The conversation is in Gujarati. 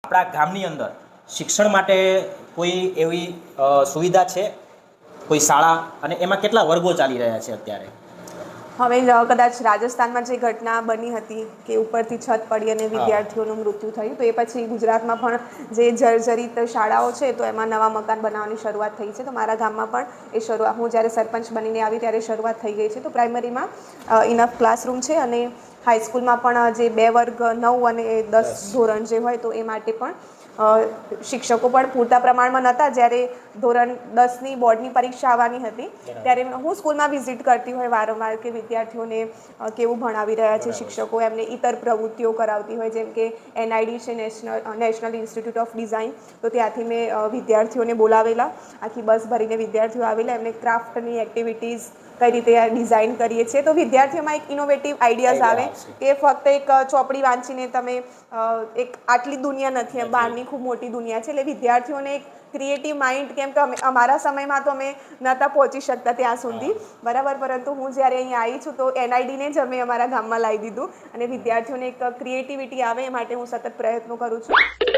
આપણા ગામની અંદર શિક્ષણ માટે કોઈ એવી સુવિધા છે, કોઈ શાળા, અને એમાં કેટલા વર્ગો ચાલી રહ્યા છે અત્યારે? હવે કદાચ રાજસ્થાનમાં જે ઘટના બની હતી કે ઉપરથી છત પડી અને વિદ્યાર્થીઓનું મૃત્યુ થયું, તો એ પછી ગુજરાતમાં પણ જે જર્જરિત શાળાઓ છે તો એમાં નવા મકાન બનાવવાની શરૂઆત થઈ છે. તો મારા ગામમાં પણ એ શરૂઆત, હું જ્યારે સરપંચ બનીને આવી ત્યારે શરૂઆત થઈ ગઈ છે. તો પ્રાઇમરીમાં ઇનફ ક્લાસરૂમ છે અને હાઈસ્કૂલમાં પણ જે 2 વર્ગ 9 અને 10 ધોરણ જે હોય તો એ માટે પણ શિક્ષકો પણ પૂરતા પ્રમાણમાં નહોતા. જ્યારે ધોરણ 10ની બોર્ડની પરીક્ષા આવવાની હતી ત્યારે હું સ્કૂલમાં વિઝિટ કરતી હોય વારંવાર કે વિદ્યાર્થીઓને કેવું ભણાવી રહ્યા છે શિક્ષકો, એમને ઇતર પ્રવૃત્તિઓ કરાવતી હોય, જેમ કે NID છે, નેશનલ ઇન્સ્ટિટ્યૂટ ઓફ ડિઝાઇન. તો ત્યાંથી મેં વિદ્યાર્થીઓને બોલાવેલા, આખી બસ ભરીને વિદ્યાર્થીઓ આવેલા, એમને ક્રાફ્ટની એક્ટિવિટીઝ કઈ રીતે ડિઝાઇન કરીએ છીએ. તો વિદ્યાર્થીઓમાં એક ઇનોવેટિવ આઈડિયાઝ આવે કે ફક્ત એક ચોપડી વાંચીને તમે એક આટલી દુનિયા નથી, એમ બહારની ખૂબ મોટી દુનિયા છે. એટલે વિદ્યાર્થીઓને એક ક્રિએટિવ માઇન્ડ, કેમ કે અમારા સમયમાં તો અમે નહોતા પહોંચી શકતા ત્યાં સુધી, બરાબર, પરંતુ હું જ્યારે અહીંયા આવી છું તો NIDને જ અમે અમારા ગામમાં લાવી દીધું અને વિદ્યાર્થીઓને એક ક્રિએટિવિટી આવે એ માટે હું સતત પ્રયત્નો કરું છું.